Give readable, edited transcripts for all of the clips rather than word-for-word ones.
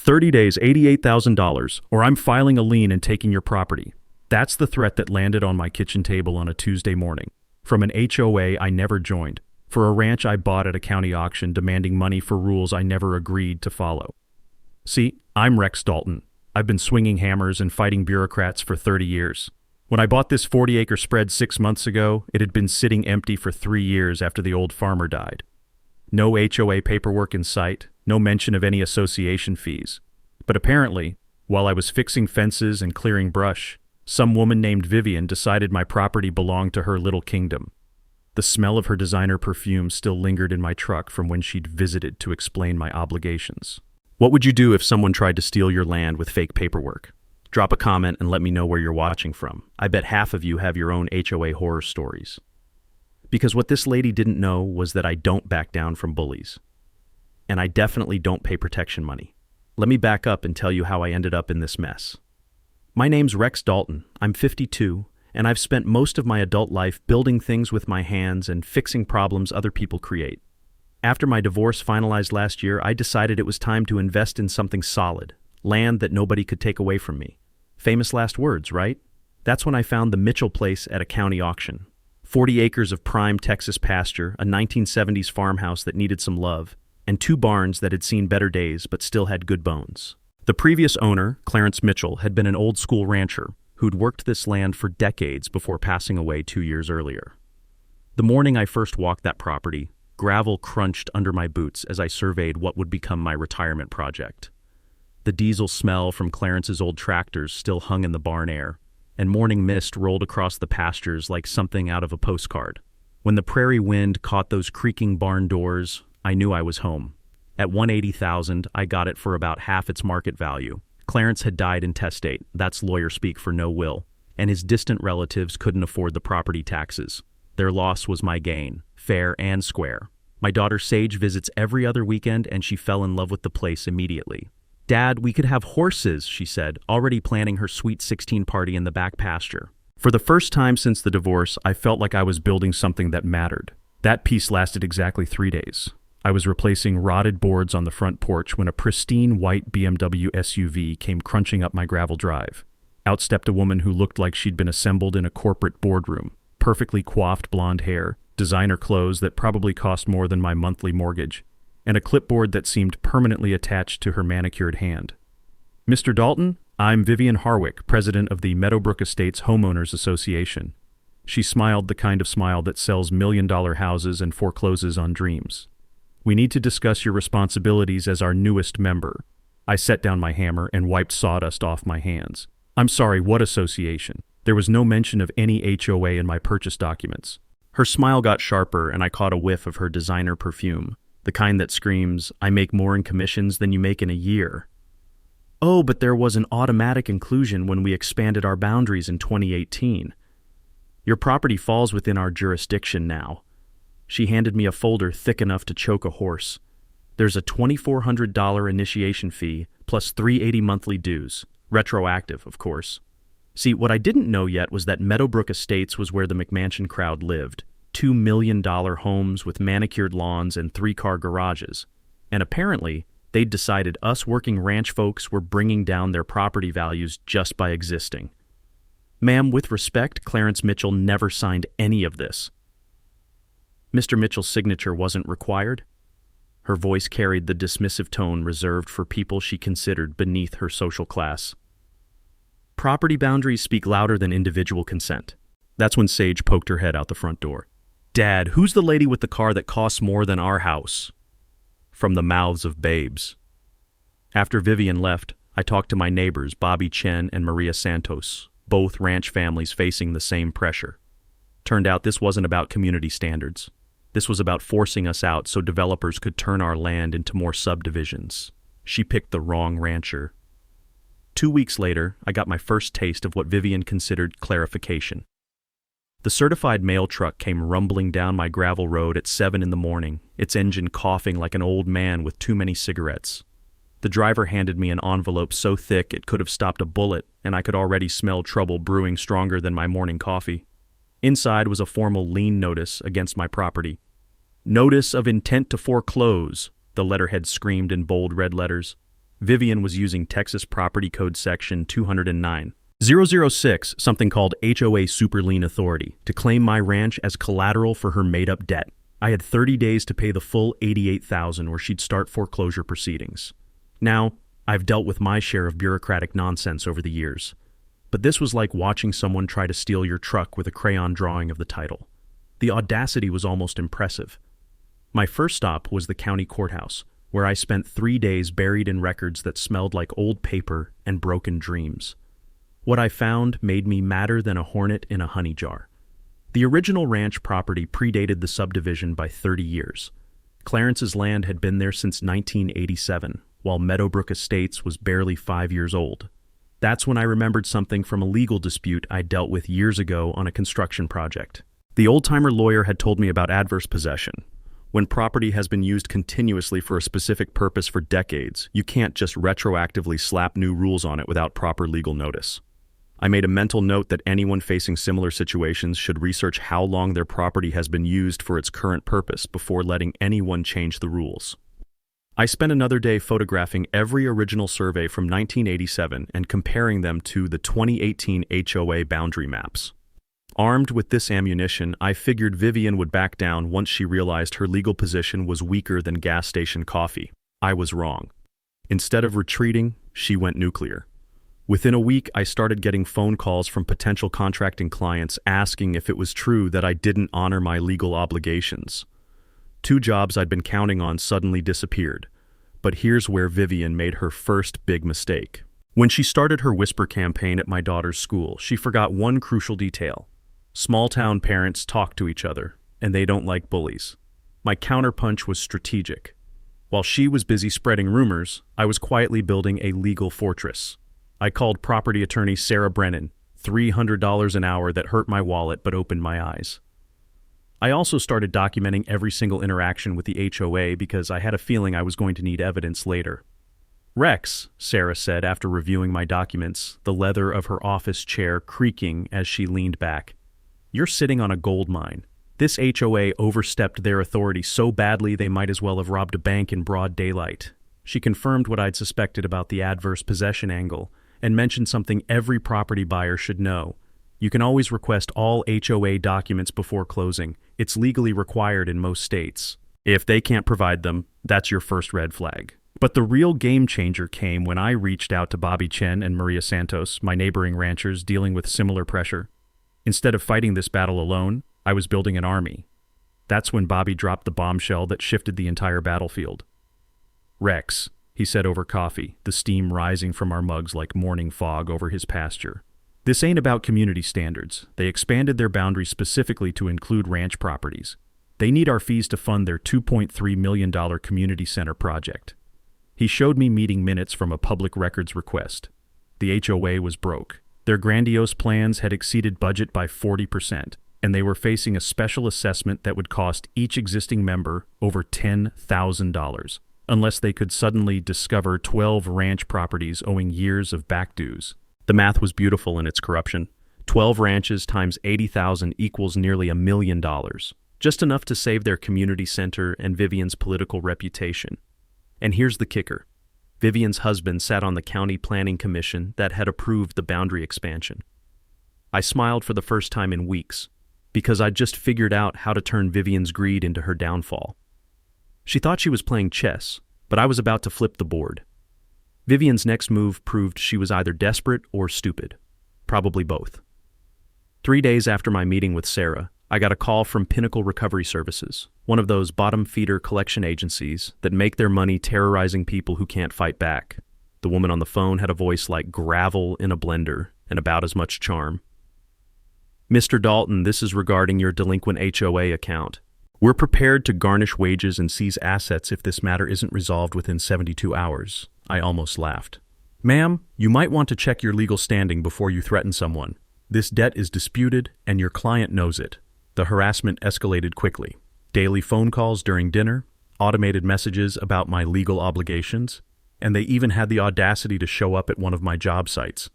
30 days, $88,000, or I'm filing a lien and taking your property. That's the threat that landed on my kitchen table on a Tuesday morning. From an HOA I never joined, for a ranch I bought at a county auction demanding money for rules I never agreed to follow. See, I'm Rex Dalton. I've been swinging hammers and fighting bureaucrats for 30 years. When I bought this 40-acre spread 6 months ago, it had been sitting empty for 3 years after the old farmer died. No HOA paperwork in sight, no mention of any association fees. But apparently, while I was fixing fences and clearing brush, some woman named Vivian decided my property belonged to her little kingdom. The smell of her designer perfume still lingered in my truck from when she'd visited to explain my obligations. What would you do if someone tried to steal your land with fake paperwork? Drop a comment and let me know where you're watching from. I bet half of you have your own HOA horror stories. Because what this lady didn't know was that I don't back down from bullies. And I definitely don't pay protection money. Let me back up and tell you how I ended up in this mess. My name's Rex Dalton. I'm 52, and I've spent most of my adult life building things with my hands and fixing problems other people create. After my divorce finalized last year, I decided it was time to invest in something solid, land that nobody could take away from me. Famous last words, right? That's when I found the Mitchell place at a county auction. 40 acres of prime Texas pasture, a 1970s farmhouse that needed some love, and 2 barns that had seen better days but still had good bones. The previous owner, Clarence Mitchell, had been an old-school rancher who'd worked this land for decades before passing away 2 years earlier. The morning I first walked that property, gravel crunched under my boots as I surveyed what would become my retirement project. The diesel smell from Clarence's old tractors still hung in the barn air, and morning mist rolled across the pastures like something out of a postcard. When the prairie wind caught those creaking barn doors, I knew I was home. At $180,000, I got it for about half its market value. Clarence had died intestate, that's lawyer speak for no will, and his distant relatives couldn't afford the property taxes. Their loss was my gain, fair and square. My daughter Sage visits every other weekend, and she fell in love with the place immediately. "Dad, we could have horses," she said, already planning her sweet 16 party in the back pasture. For the first time since the divorce, I felt like I was building something that mattered. That piece lasted exactly 3 days. I was replacing rotted boards on the front porch when a pristine white BMW SUV came crunching up my gravel drive. Out stepped a woman who looked like she'd been assembled in a corporate boardroom. Perfectly coiffed blonde hair, designer clothes that probably cost more than my monthly mortgage, and a clipboard that seemed permanently attached to her manicured hand. "Mr. Dalton, I'm Vivian Harwick, president of the Meadowbrook Estates Homeowners Association." She smiled the kind of smile that sells million-dollar houses and forecloses on dreams. "We need to discuss your responsibilities as our newest member." I set down my hammer and wiped sawdust off my hands. "I'm sorry, what association?" There was no mention of any HOA in my purchase documents. Her smile got sharper, and I caught a whiff of her designer perfume, the kind that screams, "I make more in commissions than you make in a year." "Oh, but there was an automatic inclusion when we expanded our boundaries in 2018. Your property falls within our jurisdiction now." She handed me a folder thick enough to choke a horse. "There's a $2,400 initiation fee plus $380 monthly dues, retroactive, of course." See, what I didn't know yet was that Meadowbrook Estates was where the McMansion crowd lived. $2 million homes with manicured lawns and 3-car garages. And apparently, they'd decided us working ranch folks were bringing down their property values just by existing. "Ma'am, with respect, Clarence Mitchell never signed any of this." Mr. Mitchell's signature wasn't required. Her voice carried the dismissive tone reserved for people she considered beneath her social class. "Property boundaries speak louder than individual consent." That's when Sage poked her head out the front door. "Dad, who's the lady with the car that costs more than our house?" From the mouths of babes. After Vivian left, I talked to my neighbors, Bobby Chen and Maria Santos, both ranch families facing the same pressure. Turned out this wasn't about community standards. This was about forcing us out so developers could turn our land into more subdivisions. She picked the wrong rancher. 2 weeks later, I got my first taste of what Vivian considered clarification. The certified mail truck came rumbling down my gravel road at 7 in the morning, its engine coughing like an old man with too many cigarettes. The driver handed me an envelope so thick it could have stopped a bullet, and I could already smell trouble brewing stronger than my morning coffee. Inside was a formal lien notice against my property. "Notice of intent to foreclose," the letterhead screamed in bold red letters. Vivian was using Texas Property Code Section 209.006, something called HOA Super Lien Authority, to claim my ranch as collateral for her made-up debt. I had 30 days to pay the full $88,000 or she'd start foreclosure proceedings. Now, I've dealt with my share of bureaucratic nonsense over the years, but this was like watching someone try to steal your truck with a crayon drawing of the title. The audacity was almost impressive. My first stop was the county courthouse, where I spent 3 days buried in records that smelled like old paper and broken dreams. What I found made me madder than a hornet in a honey jar. The original ranch property predated the subdivision by 30 years. Clarence's land had been there since 1987, while Meadowbrook Estates was barely 5 years old. That's when I remembered something from a legal dispute I dealt with years ago on a construction project. The old-timer lawyer had told me about adverse possession. When property has been used continuously for a specific purpose for decades, you can't just retroactively slap new rules on it without proper legal notice. I made a mental note that anyone facing similar situations should research how long their property has been used for its current purpose before letting anyone change the rules. I spent another day photographing every original survey from 1987 and comparing them to the 2018 HOA boundary maps. Armed with this ammunition, I figured Vivian would back down once she realized her legal position was weaker than gas station coffee. I was wrong. Instead of retreating, she went nuclear. Within a week, I started getting phone calls from potential contracting clients asking if it was true that I didn't honor my legal obligations. 2 jobs I'd been counting on suddenly disappeared. But here's where Vivian made her first big mistake. When she started her whisper campaign at my daughter's school, she forgot one crucial detail. Small-town parents talk to each other, and they don't like bullies. My counterpunch was strategic. While she was busy spreading rumors, I was quietly building a legal fortress. I called property attorney Sarah Brennan, $300 an hour that hurt my wallet but opened my eyes. I also started documenting every single interaction with the HOA because I had a feeling I was going to need evidence later. "Rex," Sarah said after reviewing my documents, the leather of her office chair creaking as she leaned back, "you're sitting on a gold mine. This HOA overstepped their authority so badly they might as well have robbed a bank in broad daylight." She confirmed what I'd suspected about the adverse possession angle and mentioned something every property buyer should know. You can always request all HOA documents before closing. It's legally required in most states. If they can't provide them, that's your first red flag. But the real game changer came when I reached out to Bobby Chen and Maria Santos, my neighboring ranchers dealing with similar pressure. Instead of fighting this battle alone, I was building an army. That's when Bobby dropped the bombshell that shifted the entire battlefield. "Rex," he said over coffee, the steam rising from our mugs like morning fog over his pasture. "This ain't about community standards. They expanded their boundaries specifically to include ranch properties. They need our fees to fund their $2.3 million community center project." He showed me meeting minutes from a public records request. The HOA was broke. Their grandiose plans had exceeded budget by 40%, and they were facing a special assessment that would cost each existing member over $10,000. Unless they could suddenly discover 12 ranch properties owing years of back dues. The math was beautiful in its corruption. 12 ranches times 80,000 equals nearly $1 million, just enough to save their community center and Vivian's political reputation. And here's the kicker. Vivian's husband sat on the county planning commission that had approved the boundary expansion. I smiled for the first time in weeks, because I'd just figured out how to turn Vivian's greed into her downfall. She thought she was playing chess, but I was about to flip the board. Vivian's next move proved she was either desperate or stupid. Probably both. 3 days after my meeting with Sarah, I got a call from Pinnacle Recovery Services, one of those bottom-feeder collection agencies that make their money terrorizing people who can't fight back. The woman on the phone had a voice like gravel in a blender and about as much charm. "Mr. Dalton, this is regarding your delinquent HOA account. We're prepared to garnish wages and seize assets if this matter isn't resolved within 72 hours. I almost laughed. "Ma'am, you might want to check your legal standing before you threaten someone. This debt is disputed, and your client knows it." The harassment escalated quickly. Daily phone calls during dinner, automated messages about my legal obligations, and they even had the audacity to show up at one of my job sites,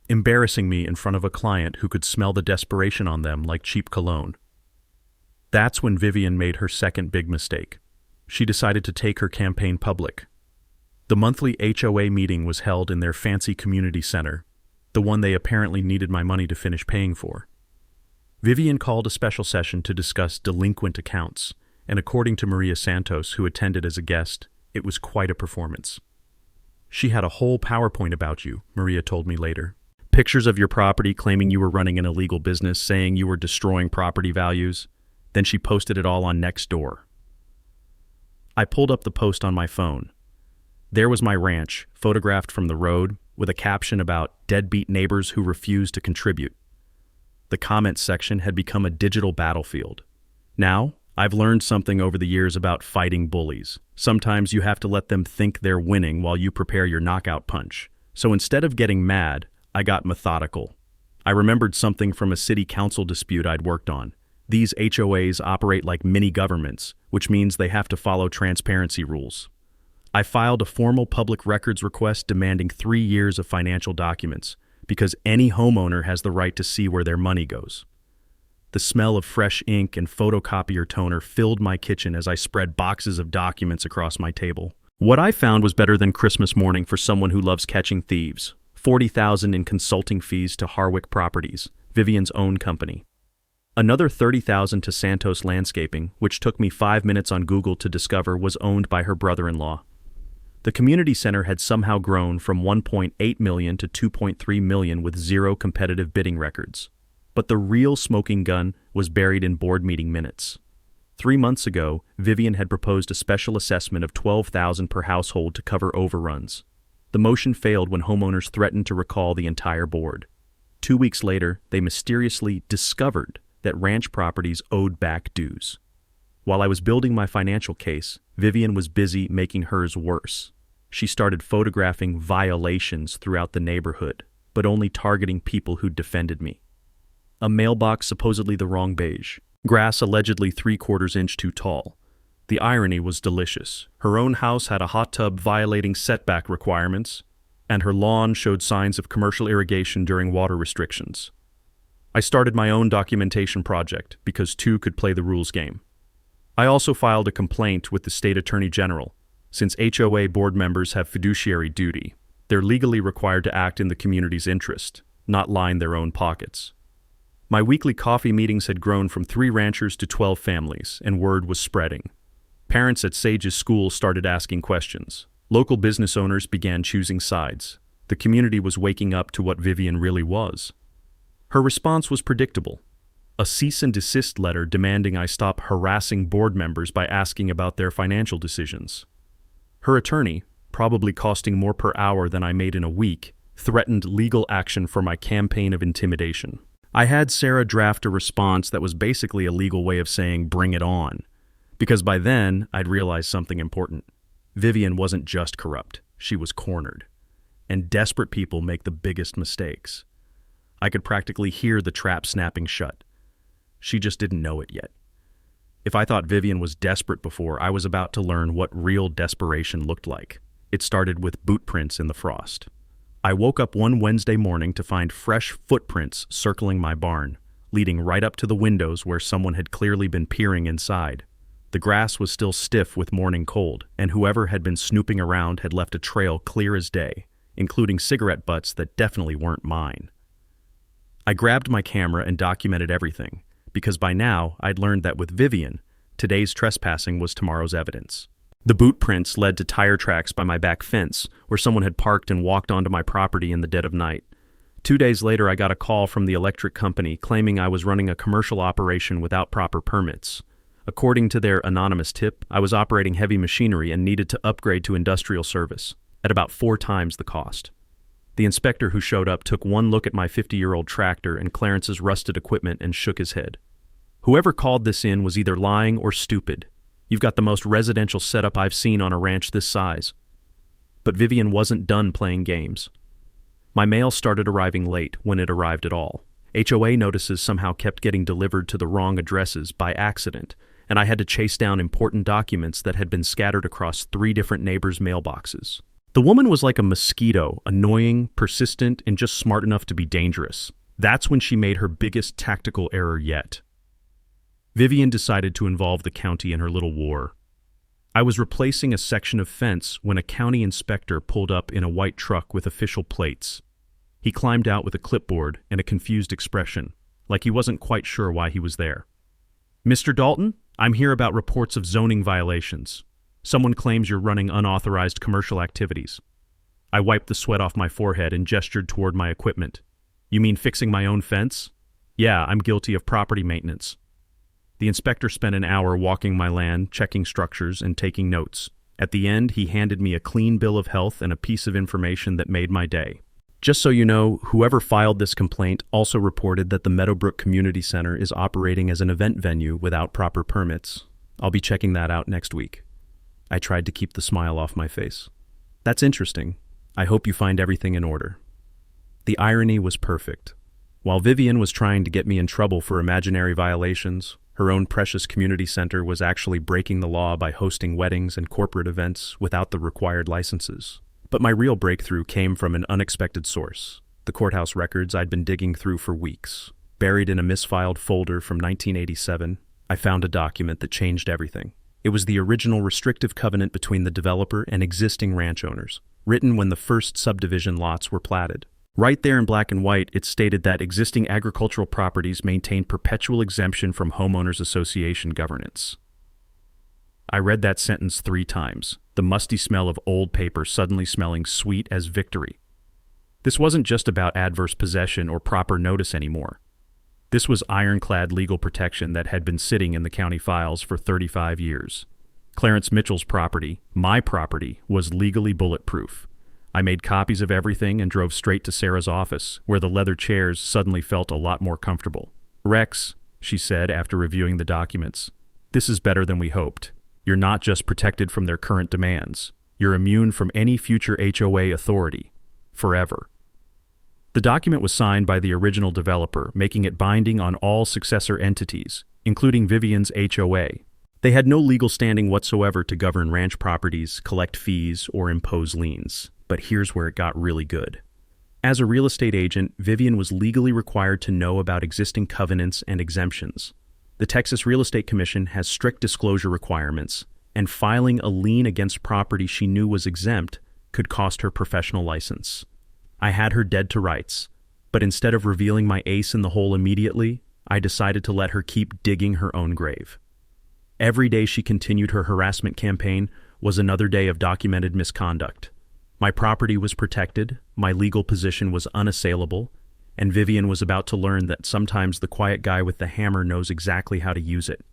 embarrassing me in front of a client who could smell the desperation on them like cheap cologne. That's when Vivian made her second big mistake. She decided to take her campaign public. The monthly HOA meeting was held in their fancy community center, the one they apparently needed my money to finish paying for. Vivian called a special session to discuss delinquent accounts, and according to Maria Santos, who attended as a guest, it was quite a performance. She had a whole PowerPoint about you, Maria told me later. Pictures of your property claiming you were running an illegal business, saying you were destroying property values. Then she posted it all on Nextdoor. I pulled up the post on my phone. There was my ranch, photographed from the road, with a caption about deadbeat neighbors who refused to contribute. The comments section had become a digital battlefield. Now, I've learned something over the years about fighting bullies. Sometimes you have to let them think they're winning while you prepare your knockout punch. So instead of getting mad, I got methodical. I remembered something from a city council dispute I'd worked on. These HOAs operate like mini governments, which means they have to follow transparency rules. I filed a formal public records request demanding 3 years of financial documents, because any homeowner has the right to see where their money goes. The smell of fresh ink and photocopier toner filled my kitchen as I spread boxes of documents across my table. What I found was better than Christmas morning for someone who loves catching thieves. $40,000 in consulting fees to Harwick Properties, Vivian's own company. Another $30,000 to Santos Landscaping, which took me 5 minutes on Google to discover was owned by her brother-in-law. The community center had somehow grown from $1.8 million to $2.3 million with 0 competitive bidding records. But the real smoking gun was buried in board meeting minutes. 3 months ago, Vivian had proposed a special assessment of $12,000 per household to cover overruns. The motion failed when homeowners threatened to recall the entire board. 2 weeks later, they mysteriously discovered that ranch properties owed back dues. While I was building my financial case, Vivian was busy making hers worse. She started photographing violations throughout the neighborhood, but only targeting people who defended me. A mailbox supposedly the wrong beige, grass allegedly 3/4 inch too tall. The irony was delicious. Her own house had a hot tub violating setback requirements, and her lawn showed signs of commercial irrigation during water restrictions. I started my own documentation project because 2 could play the rules game. I also filed a complaint with the state attorney general. Since HOA board members have fiduciary duty, they're legally required to act in the community's interest, not line their own pockets. My weekly coffee meetings had grown from 3 ranchers to 12 families, and word was spreading. Parents at Sage's school started asking questions. Local business owners began choosing sides. The community was waking up to what Vivian really was. Her response was predictable. A cease and desist letter demanding I stop harassing board members by asking about their financial decisions. Her attorney, probably costing more per hour than I made in a week, threatened legal action for my campaign of intimidation. I had Sarah draft a response that was basically a legal way of saying bring it on, because by then I'd realized something important. Vivian wasn't just corrupt, she was cornered. And desperate people make the biggest mistakes. I could practically hear the trap snapping shut. She just didn't know it yet. If I thought Vivian was desperate before, I was about to learn what real desperation looked like. It started with boot prints in the frost. I woke up one Wednesday morning to find fresh footprints circling my barn, leading right up to the windows where someone had clearly been peering inside. The grass was still stiff with morning cold, and whoever had been snooping around had left a trail clear as day, including cigarette butts that definitely weren't mine. I grabbed my camera and documented everything, because by now I'd learned that with Vivian, today's trespassing was tomorrow's evidence. The boot prints led to tire tracks by my back fence, where someone had parked and walked onto my property in the dead of night. 2 days later, I got a call from the electric company claiming I was running a commercial operation without proper permits. According to their anonymous tip, I was operating heavy machinery and needed to upgrade to industrial service, at about 4 times the cost. The inspector who showed up took one look at my 50-year-old tractor and Clarence's rusted equipment and shook his head. Whoever called this in was either lying or stupid. You've got the most residential setup I've seen on a ranch this size. But Vivian wasn't done playing games. My mail started arriving late, when it arrived at all. HOA notices somehow kept getting delivered to the wrong addresses by accident, and I had to chase down important documents that had been scattered across 3 different neighbors' mailboxes. The woman was like a mosquito, annoying, persistent, and just smart enough to be dangerous. That's when she made her biggest tactical error yet. Vivian decided to involve the county in her little war. I was replacing a section of fence when a county inspector pulled up in a white truck with official plates. He climbed out with a clipboard and a confused expression, like he wasn't quite sure why he was there. "Mr. Dalton, I'm here about reports of zoning violations. Someone claims you're running unauthorized commercial activities." I wiped the sweat off my forehead and gestured toward my equipment. "You mean fixing my own fence?" "Yeah, I'm guilty of property maintenance." The inspector spent an hour walking my land, checking structures, and taking notes. At the end, he handed me a clean bill of health and a piece of information that made my day. "Just so you know, whoever filed this complaint also reported that the Meadowbrook Community Center is operating as an event venue without proper permits. I'll be checking that out next week." I tried to keep the smile off my face. "That's interesting. I hope you find everything in order." The irony was perfect. While Vivian was trying to get me in trouble for imaginary violations, her own precious community center was actually breaking the law by hosting weddings and corporate events without the required licenses. But my real breakthrough came from an unexpected source: the courthouse records I'd been digging through for weeks. Buried in a misfiled folder from 1987, I found a document that changed everything. It was the original restrictive covenant between the developer and existing ranch owners, written when the first subdivision lots were platted. Right there in black and white, it stated that existing agricultural properties maintain perpetual exemption from homeowners association governance. I read that sentence 3 times, the musty smell of old paper suddenly smelling sweet as victory. This wasn't just about adverse possession or proper notice anymore. This was ironclad legal protection that had been sitting in the county files for 35 years. Clarence Mitchell's property, my property, was legally bulletproof. I made copies of everything and drove straight to Sarah's office, where the leather chairs suddenly felt a lot more comfortable. "Rex," she said after reviewing the documents, "this is better than we hoped. You're not just protected from their current demands. You're immune from any future HOA authority. Forever." The document was signed by the original developer, making it binding on all successor entities, including Vivian's HOA. They had no legal standing whatsoever to govern ranch properties, collect fees, or impose liens. But here's where it got really good. As a real estate agent, Vivian was legally required to know about existing covenants and exemptions. The Texas Real Estate Commission has strict disclosure requirements, and filing a lien against property she knew was exempt could cost her professional license. I had her dead to rights, but instead of revealing my ace in the hole immediately, I decided to let her keep digging her own grave. Every day she continued her harassment campaign was another day of documented misconduct. My property was protected, my legal position was unassailable, and Vivian was about to learn that sometimes the quiet guy with the hammer knows exactly how to use it.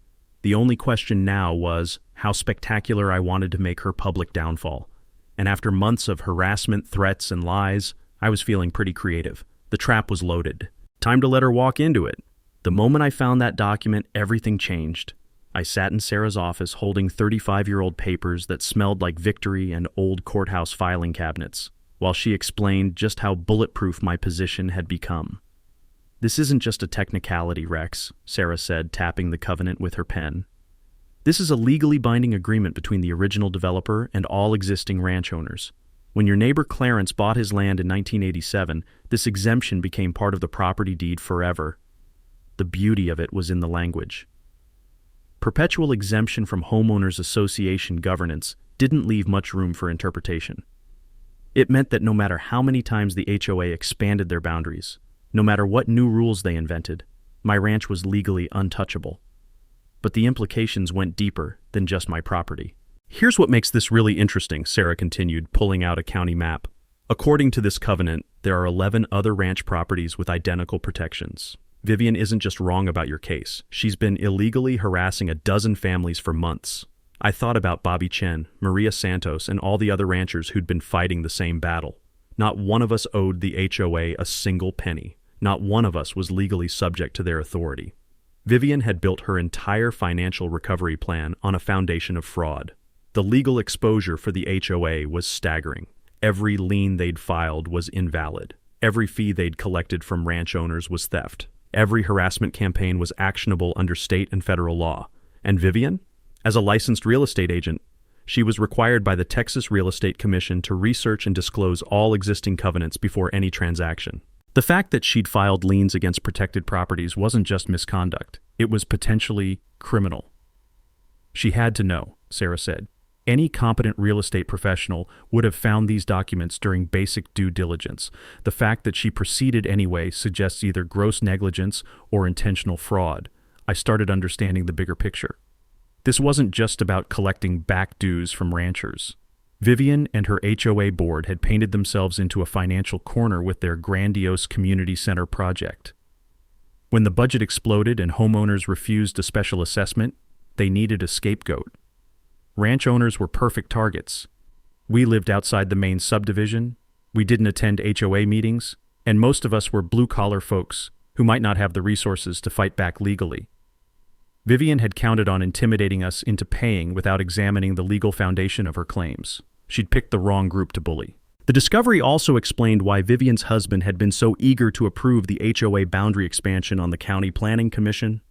The only question now was how spectacular I wanted to make her public downfall. And after months of harassment, threats, and lies, I was feeling pretty creative. The trap was loaded. Time to let her walk into it. The moment I found that document, everything changed. I sat in Sarah's office holding 35-year-old papers that smelled like victory and old courthouse filing cabinets, while she explained just how bulletproof my position had become. "This isn't just a technicality, Rex," Sarah said, tapping the covenant with her pen. "This is a legally binding agreement between the original developer and all existing ranch owners. When your neighbor Clarence bought his land in 1987, this exemption became part of the property deed forever." The beauty of it was in the language. Perpetual exemption from homeowners association governance didn't leave much room for interpretation. It meant that no matter how many times the HOA expanded their boundaries, no matter what new rules they invented, my ranch was legally untouchable. But the implications went deeper than just my property. "Here's what makes this really interesting," Sarah continued, pulling out a county map. "According to this covenant, there are 11 other ranch properties with identical protections. Vivian isn't just wrong about your case. She's been illegally harassing a dozen families for months. I thought about Bobby Chen, Maria Santos, and all the other ranchers who'd been fighting the same battle. Not one of us owed the HOA a single penny. Not one of us was legally subject to their authority. Vivian had built her entire financial recovery plan on a foundation of fraud. The legal exposure for the HOA was staggering. Every lien they'd filed was invalid. Every fee they'd collected from ranch owners was theft. Every harassment campaign was actionable under state and federal law. And Vivian? As a licensed real estate agent, she was required by the Texas Real Estate Commission to research and disclose all existing covenants before any transaction. The fact that she'd filed liens against protected properties wasn't just misconduct. It was potentially criminal. "She had to know," Sarah said. Any competent real estate professional would have found these documents during basic due diligence. The fact that she proceeded anyway suggests either gross negligence or intentional fraud. I started understanding the bigger picture. This wasn't just about collecting back dues from ranchers. Vivian and her HOA board had painted themselves into a financial corner with their grandiose community center project. When the budget exploded and homeowners refused a special assessment, they needed a scapegoat. Ranch owners were perfect targets. We lived outside the main subdivision, we didn't attend HOA meetings, and most of us were blue-collar folks who might not have the resources to fight back legally. Vivian had counted on intimidating us into paying without examining the legal foundation of her claims. She'd picked the wrong group to bully. The discovery also explained why Vivian's husband had been so eager to approve the HOA boundary expansion on the County Planning Commission.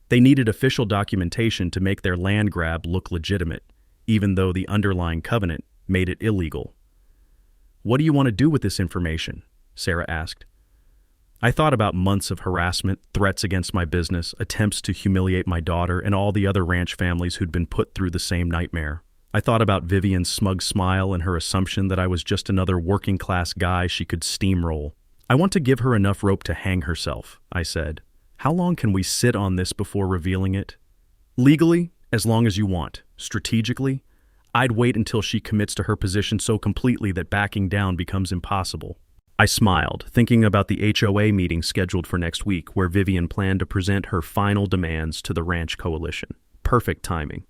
They needed official documentation to make their land grab look legitimate, even though the underlying covenant made it illegal. "What do you want to do with this information?" Sarah asked. I thought about months of harassment, threats against my business, attempts to humiliate my daughter, and all the other ranch families who'd been put through the same nightmare. I thought about Vivian's smug smile and her assumption that I was just another working-class guy she could steamroll. "I want to give her enough rope to hang herself," I said. "How long can we sit on this before revealing it?" "Legally, as long as you want. Strategically, I'd wait until she commits to her position so completely that backing down becomes impossible." I smiled, thinking about the HOA meeting scheduled for next week where Vivian planned to present her final demands to the ranch coalition. Perfect timing.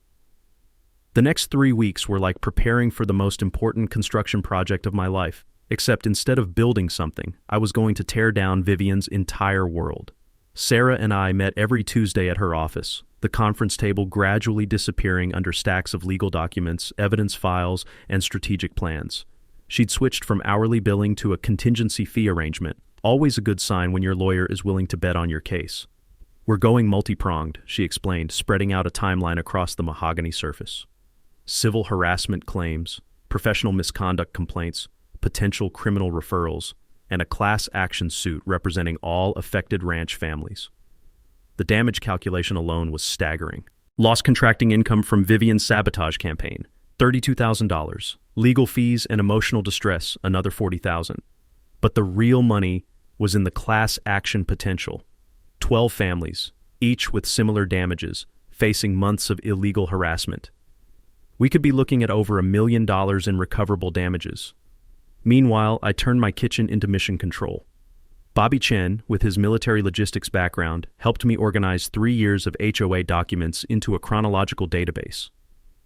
The next 3 weeks were like preparing for the most important construction project of my life, except instead of building something, I was going to tear down Vivian's entire world. Sarah and I met every Tuesday at her office, the conference table gradually disappearing under stacks of legal documents, evidence files, and strategic plans. She'd switched from hourly billing to a contingency fee arrangement, always a good sign when your lawyer is willing to bet on your case. "We're going multi-pronged," she explained, spreading out a timeline across the mahogany surface. Civil harassment claims, professional misconduct complaints, potential criminal referrals, and a class action suit representing all affected ranch families. The damage calculation alone was staggering. Lost contracting income from Vivian's Sabotage campaign, $32,000. Legal fees and emotional distress, another $40,000. But the real money was in the class action potential. 12 families, each with similar damages, facing months of illegal harassment. We could be looking at over $1 million in recoverable damages. Meanwhile, I turned my kitchen into mission control. Bobby Chen, with his military logistics background, helped me organize 3 years of HOA documents into a chronological database.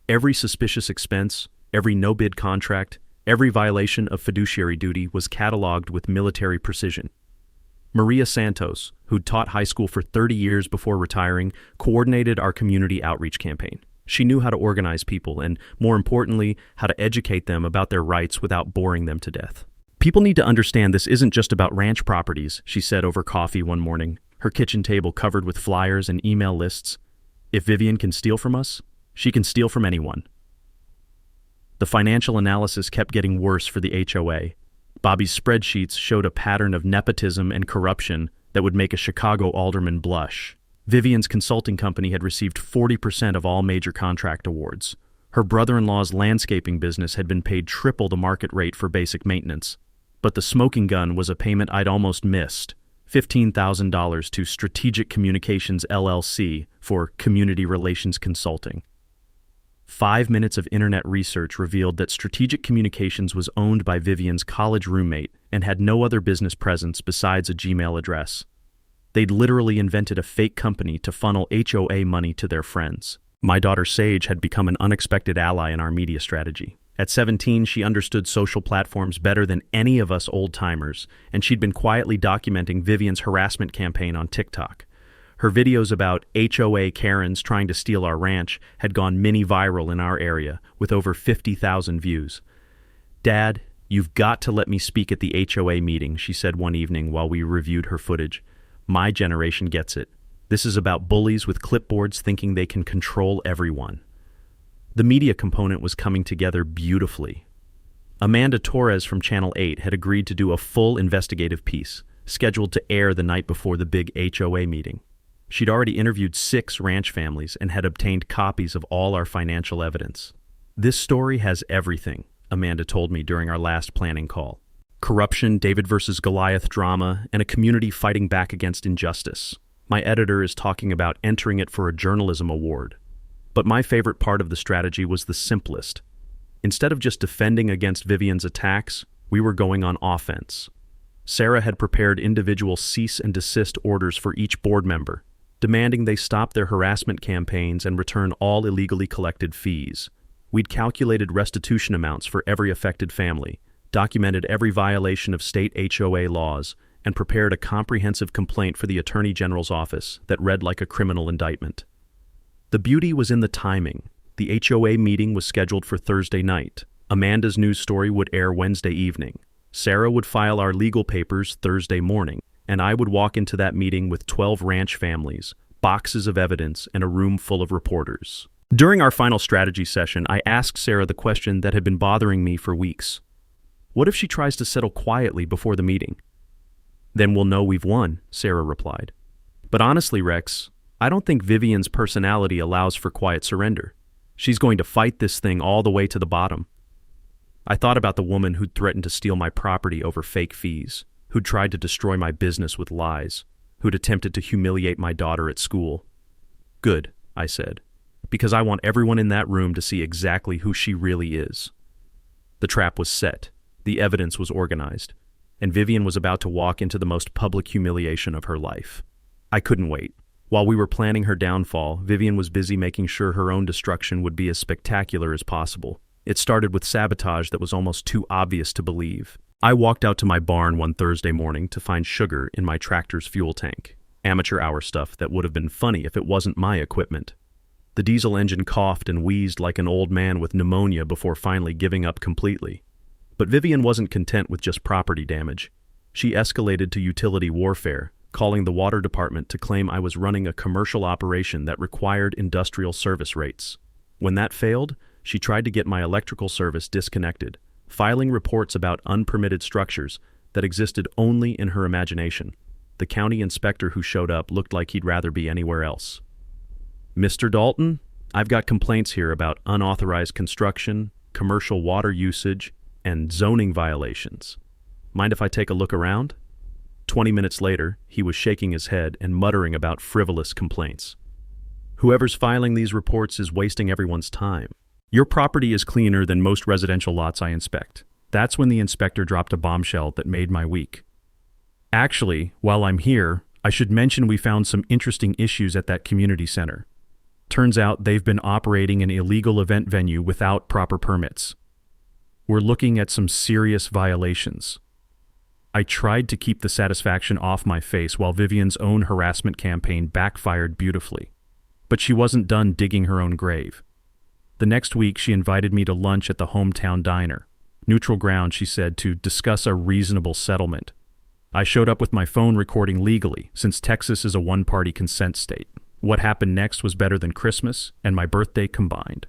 Every suspicious expense, every no-bid contract, every violation of fiduciary duty was cataloged with military precision. Maria Santos, who'd taught high school for 30 years before retiring, coordinated our community outreach campaign. She knew how to organize people and, more importantly, how to educate them about their rights without boring them to death. "People need to understand this isn't just about ranch properties," she said over coffee one morning, her kitchen table covered with flyers and email lists. "If Vivian can steal from us, she can steal from anyone." The financial analysis kept getting worse for the HOA. Bobby's spreadsheets showed a pattern of nepotism and corruption that would make a Chicago alderman blush. Vivian's consulting company had received 40% of all major contract awards. Her brother-in-law's landscaping business had been paid triple the market rate for basic maintenance. But the smoking gun was a payment I'd almost missed, $15,000 to Strategic Communications LLC for community relations consulting. 5 minutes of internet research revealed that Strategic Communications was owned by Vivian's college roommate and had no other business presence besides a Gmail address. They'd literally invented a fake company to funnel HOA money to their friends. My daughter Sage had become an unexpected ally in our media strategy. At 17, she understood social platforms better than any of us old-timers, and she'd been quietly documenting Vivian's harassment campaign on TikTok. Her videos about HOA Karens trying to steal our ranch had gone mini-viral in our area, with over 50,000 views. "Dad, you've got to let me speak at the HOA meeting," she said one evening while we reviewed her footage. "My generation gets it. This is about bullies with clipboards thinking they can control everyone." The media component was coming together beautifully. Amanda Torres from Channel 8 had agreed to do a full investigative piece, scheduled to air the night before the big HOA meeting. She'd already interviewed 6 ranch families and had obtained copies of all our financial evidence. This story has everything, Amanda told me during our last planning call. Corruption, David versus Goliath drama, and a community fighting back against injustice. My editor is talking about entering it for a journalism award. But my favorite part of the strategy was the simplest. Instead of just defending against Vivian's attacks, we were going on offense. Sarah had prepared individual cease and desist orders for each board member, demanding they stop their harassment campaigns and return all illegally collected fees. We'd calculated restitution amounts for every affected family, documented every violation of state HOA laws, and prepared a comprehensive complaint for the Attorney General's office that read like a criminal indictment. The beauty was in the timing. The HOA meeting was scheduled for Thursday night. Amanda's news story would air Wednesday evening. Sarah would file our legal papers Thursday morning, and I would walk into that meeting with 12 ranch families, boxes of evidence, and a room full of reporters. During our final strategy session, I asked Sarah the question that had been bothering me for weeks. What if she tries to settle quietly before the meeting? Then we'll know we've won, Sarah replied. But honestly, Rex, I don't think Vivian's personality allows for quiet surrender. She's going to fight this thing all the way to the bottom. I thought about the woman who'd threatened to steal my property over fake fees, who'd tried to destroy my business with lies, who'd attempted to humiliate my daughter at school. Good, I said, because I want everyone in that room to see exactly who she really is. The trap was set, the evidence was organized, and Vivian was about to walk into the most public humiliation of her life. I couldn't wait. While we were planning her downfall, Vivian was busy making sure her own destruction would be as spectacular as possible. It started with sabotage that was almost too obvious to believe. I walked out to my barn one Thursday morning to find sugar in my tractor's fuel tank. Amateur hour stuff that would have been funny if it wasn't my equipment. The diesel engine coughed and wheezed like an old man with pneumonia before finally giving up completely. But Vivian wasn't content with just property damage. She escalated to utility warfare, calling the water department to claim I was running a commercial operation that required industrial service rates. When that failed, she tried to get my electrical service disconnected, filing reports about unpermitted structures that existed only in her imagination. The county inspector who showed up looked like he'd rather be anywhere else. Mr. Dalton, I've got complaints here about unauthorized construction, commercial water usage, and zoning violations. Mind if I take a look around? 20 minutes later, he was shaking his head and muttering about frivolous complaints. Whoever's filing these reports is wasting everyone's time. Your property is cleaner than most residential lots I inspect. That's when the inspector dropped a bombshell that made my week. Actually, while I'm here, I should mention we found some interesting issues at that community center. Turns out they've been operating an illegal event venue without proper permits. We're looking at some serious violations. I tried to keep the satisfaction off my face while Vivian's own harassment campaign backfired beautifully. But she wasn't done digging her own grave. The next week, she invited me to lunch at the hometown diner. Neutral ground, she said, to discuss a reasonable settlement. I showed up with my phone recording legally, since Texas is a one-party consent state. What happened next was better than Christmas and my birthday combined.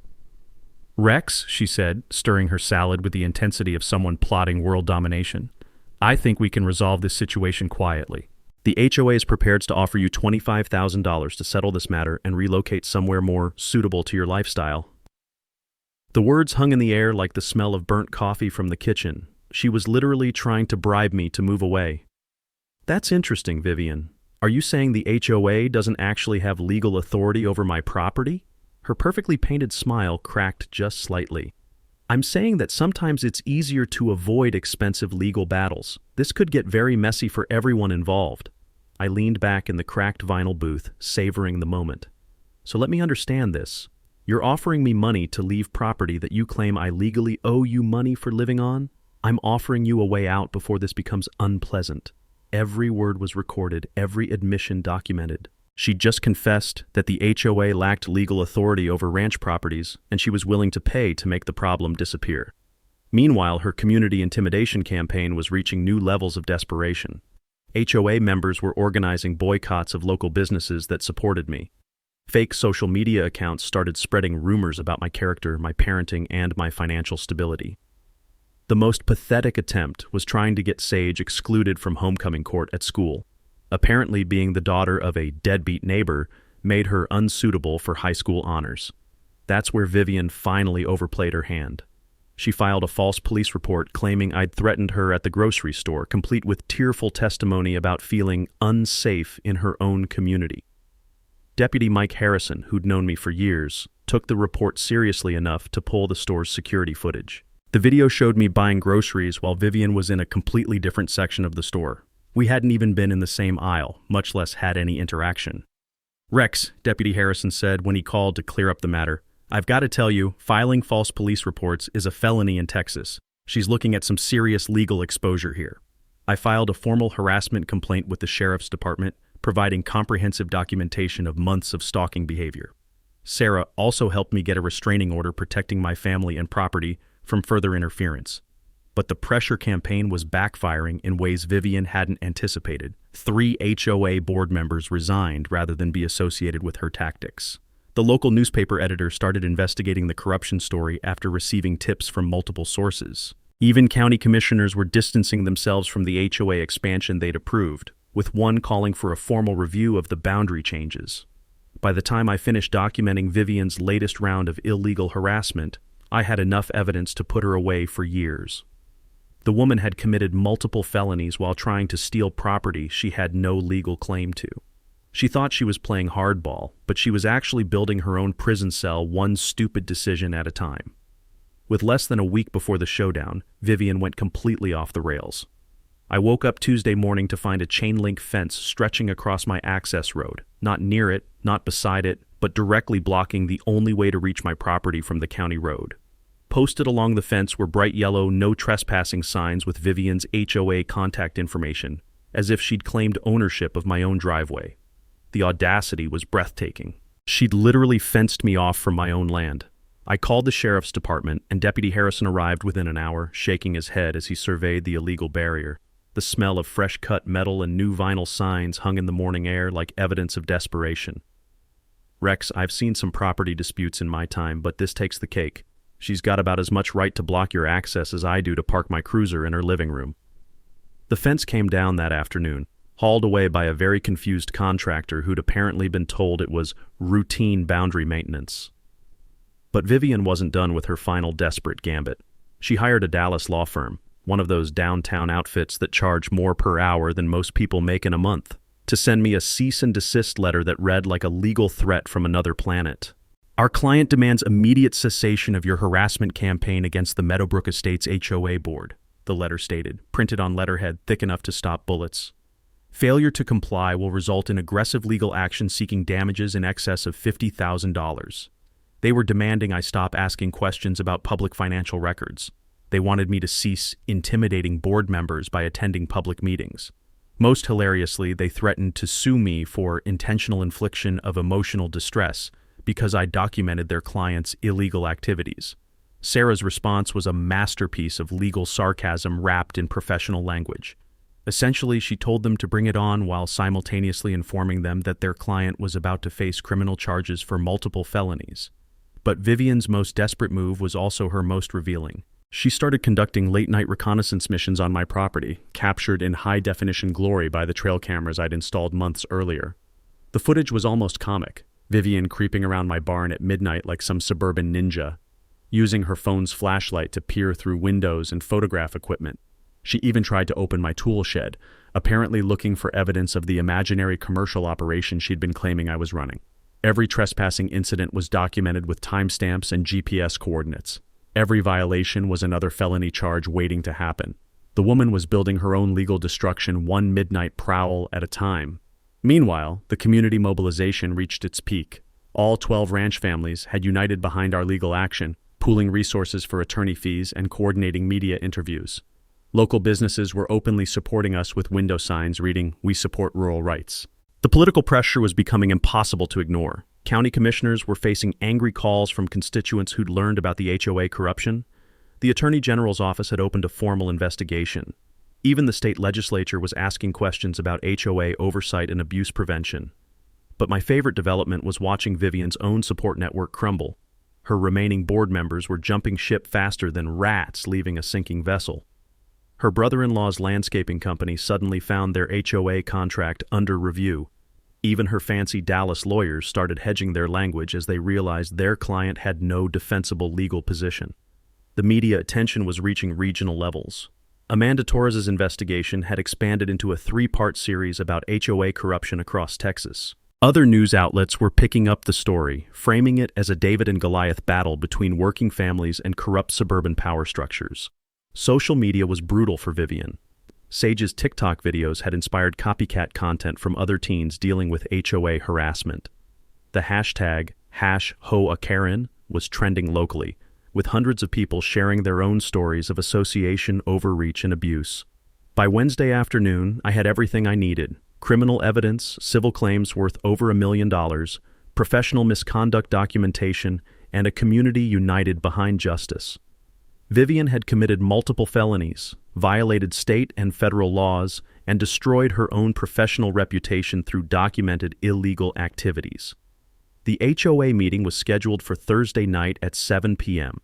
Rex, she said, stirring her salad with the intensity of someone plotting world domination, I think we can resolve this situation quietly. The HOA is prepared to offer you $25,000 to settle this matter and relocate somewhere more suitable to your lifestyle. The words hung in the air like the smell of burnt coffee from the kitchen. She was literally trying to bribe me to move away. That's interesting, Vivian. Are you saying the HOA doesn't actually have legal authority over my property? Her perfectly painted smile cracked just slightly. I'm saying that sometimes it's easier to avoid expensive legal battles. This could get very messy for everyone involved. I leaned back in the cracked vinyl booth, savoring the moment. So let me understand this. You're offering me money to leave property that you claim I legally owe you money for living on? I'm offering you a way out before this becomes unpleasant. Every word was recorded, every admission documented. She just confessed that the HOA lacked legal authority over ranch properties, and she was willing to pay to make the problem disappear. Meanwhile, her community intimidation campaign was reaching new levels of desperation. HOA members were organizing boycotts of local businesses that supported me. Fake social media accounts started spreading rumors about my character, my parenting, and my financial stability. The most pathetic attempt was trying to get Sage excluded from homecoming court at school. Apparently, being the daughter of a deadbeat neighbor made her unsuitable for high school honors. That's where Vivian finally overplayed her hand. She filed a false police report claiming I'd threatened her at the grocery store, complete with tearful testimony about feeling unsafe in her own community. Deputy Mike Harrison, who'd known me for years, took the report seriously enough to pull the store's security footage. The video showed me buying groceries while Vivian was in a completely different section of the store. We hadn't even been in the same aisle, much less had any interaction. "Rex," Deputy Harrison said when he called to clear up the matter, "I've got to tell you, filing false police reports is a felony in Texas. She's looking at some serious legal exposure here." I filed a formal harassment complaint with the sheriff's department, providing comprehensive documentation of months of stalking behavior. Sarah also helped me get a restraining order protecting my family and property from further interference. But the pressure campaign was backfiring in ways Vivian hadn't anticipated. 3 HOA board members resigned rather than be associated with her tactics. The local newspaper editor started investigating the corruption story after receiving tips from multiple sources. Even county commissioners were distancing themselves from the HOA expansion they'd approved, with one calling for a formal review of the boundary changes. By the time I finished documenting Vivian's latest round of illegal harassment, I had enough evidence to put her away for years. The woman had committed multiple felonies while trying to steal property she had no legal claim to. She thought she was playing hardball, but she was actually building her own prison cell one stupid decision at a time. With less than a week before the showdown, Vivian went completely off the rails. I woke up Tuesday morning to find a chain-link fence stretching across my access road, not near it, not beside it, but directly blocking the only way to reach my property from the county road. Posted along the fence were bright yellow no trespassing signs with Vivian's HOA contact information, as if she'd claimed ownership of my own driveway. The audacity was breathtaking. She'd literally fenced me off from my own land. I called the sheriff's department, and Deputy Harrison arrived within an hour, shaking his head as he surveyed the illegal barrier. The smell of fresh-cut metal and new vinyl signs hung in the morning air like evidence of desperation. "Rex, I've seen some property disputes in my time, but this takes the cake. She's got about as much right to block your access as I do to park my cruiser in her living room." The fence came down that afternoon, hauled away by a very confused contractor who'd apparently been told it was routine boundary maintenance. But Vivian wasn't done with her final desperate gambit. She hired a Dallas law firm, one of those downtown outfits that charge more per hour than most people make in a month, to send me a cease and desist letter that read like a legal threat from another planet. "Our client demands immediate cessation of your harassment campaign against the Meadowbrook Estates HOA board," the letter stated, printed on letterhead thick enough to stop bullets. "Failure to comply will result in aggressive legal action seeking damages in excess of $50,000. They were demanding I stop asking questions about public financial records. They wanted me to cease intimidating board members by attending public meetings. Most hilariously, they threatened to sue me for intentional infliction of emotional distress because I documented their clients' illegal activities." Sarah's response was a masterpiece of legal sarcasm wrapped in professional language. Essentially, she told them to bring it on while simultaneously informing them that their client was about to face criminal charges for multiple felonies. But Vivian's most desperate move was also her most revealing. She started conducting late-night reconnaissance missions on my property, captured in high-definition glory by the trail cameras I'd installed months earlier. The footage was almost comic, Vivian creeping around my barn at midnight like some suburban ninja, using her phone's flashlight to peer through windows and photograph equipment. She even tried to open my tool shed, apparently looking for evidence of the imaginary commercial operation she'd been claiming I was running. Every trespassing incident was documented with timestamps and GPS coordinates. Every violation was another felony charge waiting to happen. The woman was building her own legal destruction one midnight prowl at a time. Meanwhile, the community mobilization reached its peak. All 12 ranch families had united behind our legal action, pooling resources for attorney fees and coordinating media interviews. Local businesses were openly supporting us with window signs reading, "We support rural rights." The political pressure was becoming impossible to ignore. County commissioners were facing angry calls from constituents who'd learned about the HOA corruption. The Attorney General's office had opened a formal investigation. Even the state legislature was asking questions about HOA oversight and abuse prevention. But my favorite development was watching Vivian's own support network crumble. Her remaining board members were jumping ship faster than rats leaving a sinking vessel. Her brother-in-law's landscaping company suddenly found their HOA contract under review. Even her fancy Dallas lawyers started hedging their language as they realized their client had no defensible legal position. The media attention was reaching regional levels. Amanda Torres's investigation had expanded into a three-part series about HOA corruption across Texas. Other news outlets were picking up the story, framing it as a David and Goliath battle between working families and corrupt suburban power structures. Social media was brutal for Vivian. Sage's TikTok videos had inspired copycat content from other teens dealing with HOA harassment. The hashtag #HoaKaren was trending locally, with hundreds of people sharing their own stories of association, overreach, and abuse. By Wednesday afternoon, I had everything I needed: criminal evidence, civil claims worth over $1 million, professional misconduct documentation, and a community united behind justice. Vivian had committed multiple felonies, violated state and federal laws, and destroyed her own professional reputation through documented illegal activities. The HOA meeting was scheduled for Thursday night at 7 p.m.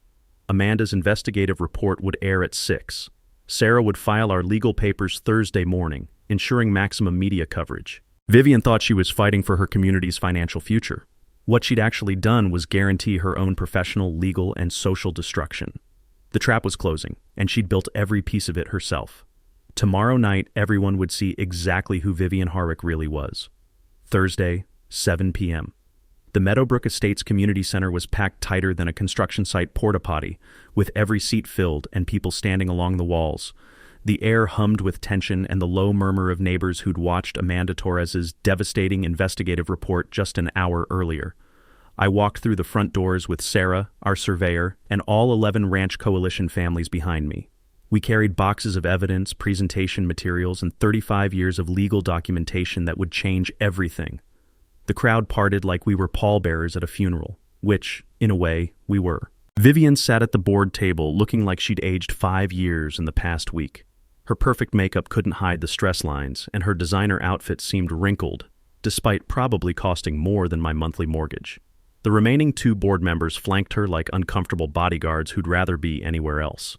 Amanda's investigative report would air at 6. Sarah would file our legal papers Thursday morning, ensuring maximum media coverage. Vivian thought she was fighting for her community's financial future. What she'd actually done was guarantee her own professional, legal, and social destruction. The trap was closing, and she'd built every piece of it herself. Tomorrow night, everyone would see exactly who Vivian Harwick really was. Thursday, 7 p.m. The Meadowbrook Estates Community Center was packed tighter than a construction site porta-potty, with every seat filled and people standing along the walls. The air hummed with tension and the low murmur of neighbors who'd watched Amanda Torres's devastating investigative report just an hour earlier. I walked through the front doors with Sarah, our surveyor, and all 11 Ranch Coalition families behind me. We carried boxes of evidence, presentation materials, and 35 years of legal documentation that would change everything. The crowd parted like we were pallbearers at a funeral, which, in a way, we were. Vivian sat at the board table looking like she'd aged 5 years in the past week. Her perfect makeup couldn't hide the stress lines, and her designer outfit seemed wrinkled, despite probably costing more than my monthly mortgage. The remaining 2 board members flanked her like uncomfortable bodyguards who'd rather be anywhere else.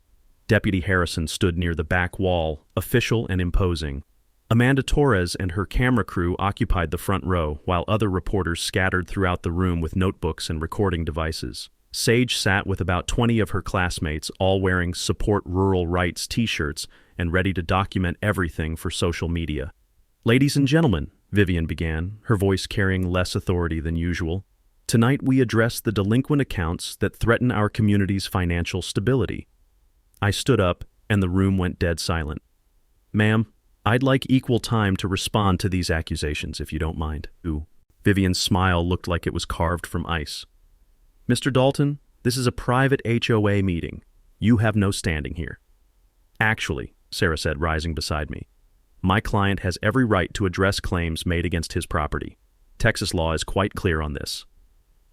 Deputy Harrison stood near the back wall, official and imposing. Amanda Torres and her camera crew occupied the front row, while other reporters scattered throughout the room with notebooks and recording devices. Sage sat with about 20 of her classmates, all wearing Support Rural Rights t-shirts and ready to document everything for social media. "Ladies and gentlemen," Vivian began, her voice carrying less authority than usual, "tonight we address the delinquent accounts that threaten our community's financial stability." I stood up, and the room went dead silent. "Ma'am, I'd like equal time to respond to these accusations, if you don't mind." Ooh. Vivian's smile looked like it was carved from ice. "Mr. Dalton, this is a private HOA meeting. You have no standing here." "Actually," Sarah said, rising beside me, "my client has every right to address claims made against his property. Texas law is quite clear on this."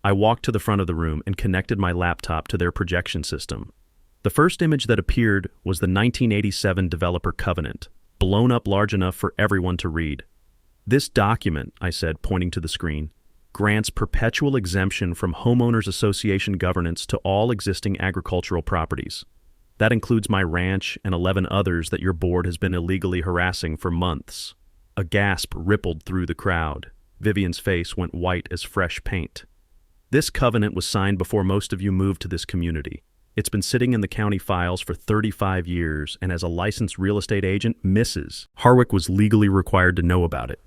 I walked to the front of the room and connected my laptop to their projection system. The first image that appeared was the 1987 Developer Covenant, blown up large enough for everyone to read. "This document," I said, pointing to the screen, "grants perpetual exemption from homeowners association governance to all existing agricultural properties. That includes my ranch and 11 others that your board has been illegally harassing for months." A gasp rippled through the crowd. Vivian's face went white as fresh paint. "This covenant was signed before most of you moved to this community. It's been sitting in the county files for 35 years, and as a licensed real estate agent, Mrs. Harwick was legally required to know about it."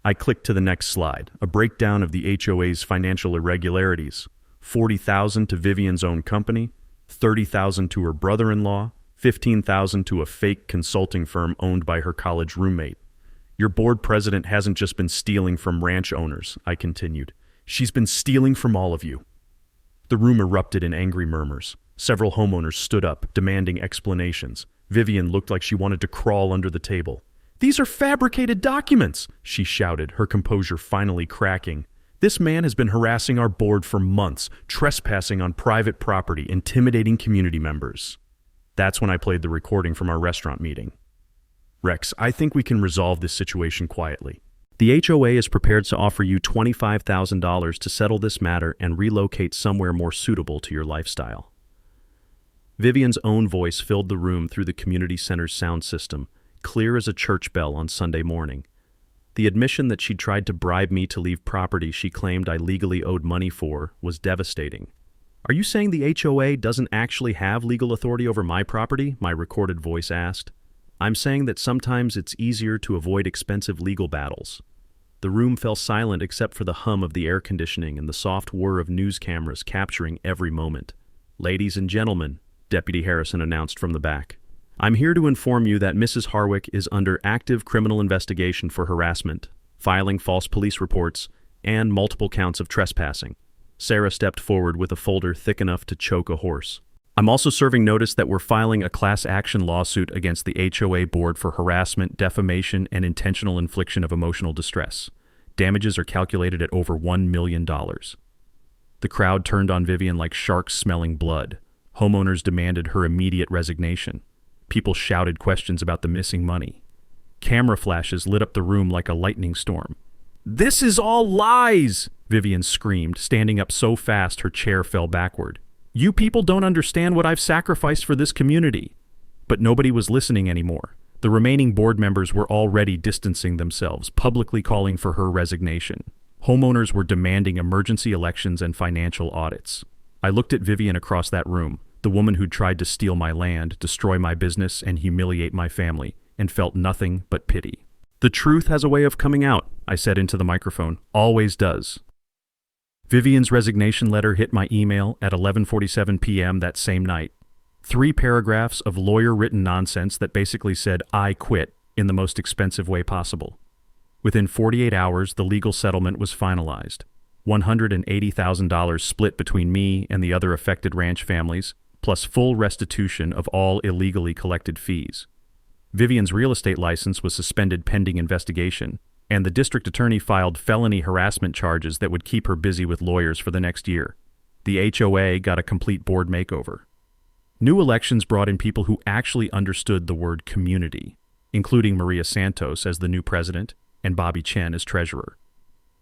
I clicked to the next slide, a breakdown of the HOA's financial irregularities. $40,000 to Vivian's own company, $30,000 to her brother-in-law, $15,000 to a fake consulting firm owned by her college roommate. "Your board president hasn't just been stealing from ranch owners," I continued. "She's been stealing from all of you." The room erupted in angry murmurs. Several homeowners stood up, demanding explanations. Vivian looked like she wanted to crawl under the table. "These are fabricated documents," she shouted, her composure finally cracking. "This man has been harassing our board for months, trespassing on private property, intimidating community members." That's when I played the recording from our restaurant meeting. "Rex, I think we can resolve this situation quietly. The HOA is prepared to offer you $25,000 to settle this matter and relocate somewhere more suitable to your lifestyle." Vivian's own voice filled the room through the community center's sound system, clear as a church bell on Sunday morning. The admission that she'd tried to bribe me to leave property she claimed I legally owed money for was devastating. "Are you saying the HOA doesn't actually have legal authority over my property?" my recorded voice asked. "I'm saying that sometimes it's easier to avoid expensive legal battles." The room fell silent except for the hum of the air conditioning and the soft whir of news cameras capturing every moment. "Ladies and gentlemen," Deputy Harrison announced from the back, "I'm here to inform you that Mrs. Harwick is under active criminal investigation for harassment, filing false police reports, and multiple counts of trespassing." Sarah stepped forward with a folder thick enough to choke a horse. "I'm also serving notice that we're filing a class action lawsuit against the HOA board for harassment, defamation, and intentional infliction of emotional distress. Damages are calculated at over $1 million. The crowd turned on Vivian like sharks smelling blood. Homeowners demanded her immediate resignation. People shouted questions about the missing money. Camera flashes lit up the room like a lightning storm. "This is all lies!" Vivian screamed, standing up so fast her chair fell backward. "You people don't understand what I've sacrificed for this community." But nobody was listening anymore. The remaining board members were already distancing themselves, publicly calling for her resignation. Homeowners were demanding emergency elections and financial audits. I looked at Vivian across that room, the woman who'd tried to steal my land, destroy my business, and humiliate my family, and felt nothing but pity. "The truth has a way of coming out," I said into the microphone. "Always does." Vivian's resignation letter hit my email at 11:47 p.m. that same night. 3 paragraphs of lawyer-written nonsense that basically said, "I quit," in the most expensive way possible. Within 48 hours, the legal settlement was finalized. $180,000 split between me and the other affected ranch families, plus full restitution of all illegally collected fees. Vivian's real estate license was suspended pending investigation, and the district attorney filed felony harassment charges that would keep her busy with lawyers for the next year. The HOA got a complete board makeover. New elections brought in people who actually understood the word community, including Maria Santos as the new president and Bobby Chen as treasurer.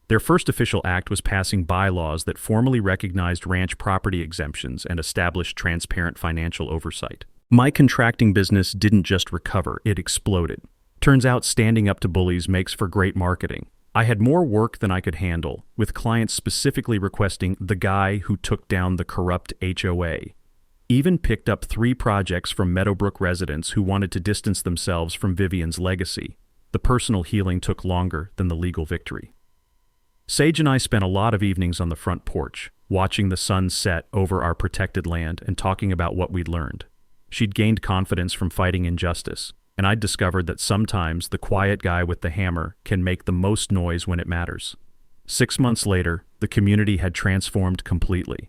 Their first official act was passing bylaws that formally recognized ranch property exemptions and established transparent financial oversight. My contracting business didn't just recover, it exploded. Turns out standing up to bullies makes for great marketing. I had more work than I could handle, with clients specifically requesting the guy who took down the corrupt HOA. Even picked up 3 projects from Meadowbrook residents who wanted to distance themselves from Vivian's legacy. The personal healing took longer than the legal victory. Sage and I spent a lot of evenings on the front porch, watching the sun set over our protected land and talking about what we'd learned. She'd gained confidence from fighting injustice, and I'd discovered that sometimes the quiet guy with the hammer can make the most noise when it matters. 6 months later, the community had transformed completely.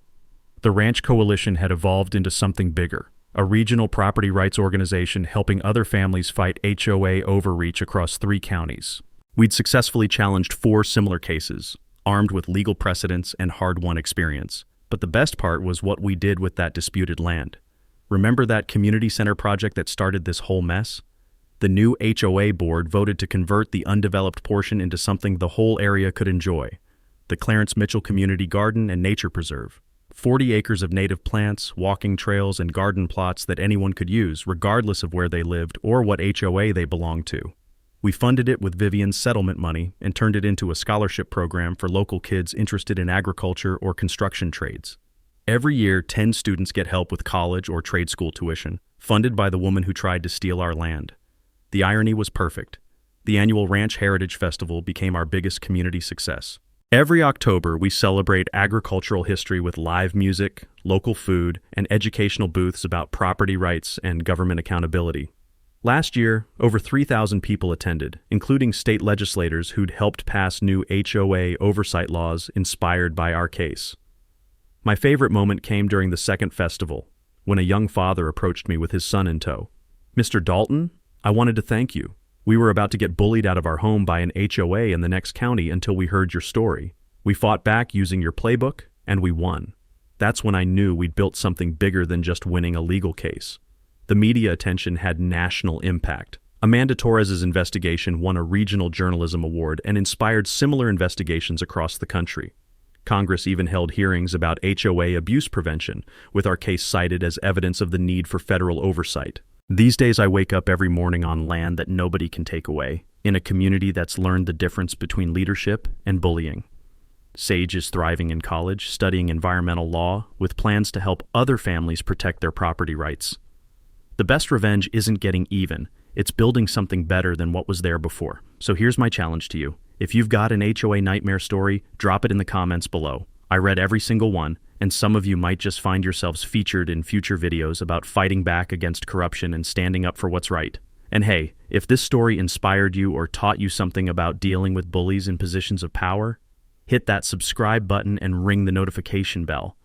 The Ranch Coalition had evolved into something bigger, a regional property rights organization helping other families fight HOA overreach across 3 counties. We'd successfully challenged 4 similar cases, armed with legal precedents and hard-won experience. But the best part was what we did with that disputed land. Remember that community center project that started this whole mess? The new HOA board voted to convert the undeveloped portion into something the whole area could enjoy: the Clarence Mitchell Community Garden and Nature Preserve. 40 acres of native plants, walking trails, and garden plots that anyone could use, regardless of where they lived or what HOA they belonged to. We funded it with Vivian's settlement money and turned it into a scholarship program for local kids interested in agriculture or construction trades. Every year, 10 students get help with college or trade school tuition, funded by the woman who tried to steal our land. The irony was perfect. The annual Ranch Heritage Festival became our biggest community success. Every October, we celebrate agricultural history with live music, local food, and educational booths about property rights and government accountability. Last year, over 3,000 people attended, including state legislators who'd helped pass new HOA oversight laws inspired by our case. My favorite moment came during the second festival, when a young father approached me with his son in tow. "Mr. Dalton, I wanted to thank you. We were about to get bullied out of our home by an HOA in the next county until we heard your story. We fought back using your playbook, and we won. That's when I knew we'd built something bigger than just winning a legal case." The media attention had national impact. Amanda Torres's investigation won a regional journalism award and inspired similar investigations across the country. Congress even held hearings about HOA abuse prevention, with our case cited as evidence of the need for federal oversight. These days I wake up every morning on land that nobody can take away, in a community that's learned the difference between leadership and bullying. Sage is thriving in college, studying environmental law, with plans to help other families protect their property rights. The best revenge isn't getting even, it's building something better than what was there before. So here's my challenge to you. If you've got an HOA nightmare story, drop it in the comments below. I read every single one, and some of you might just find yourselves featured in future videos about fighting back against corruption and standing up for what's right. And hey, if this story inspired you or taught you something about dealing with bullies in positions of power, hit that subscribe button and ring the notification bell.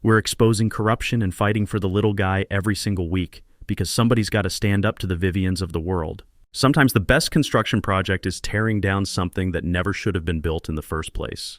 We're exposing corruption and fighting for the little guy every single week, because somebody's got to stand up to the Vivians of the world. Sometimes the best construction project is tearing down something that never should have been built in the first place.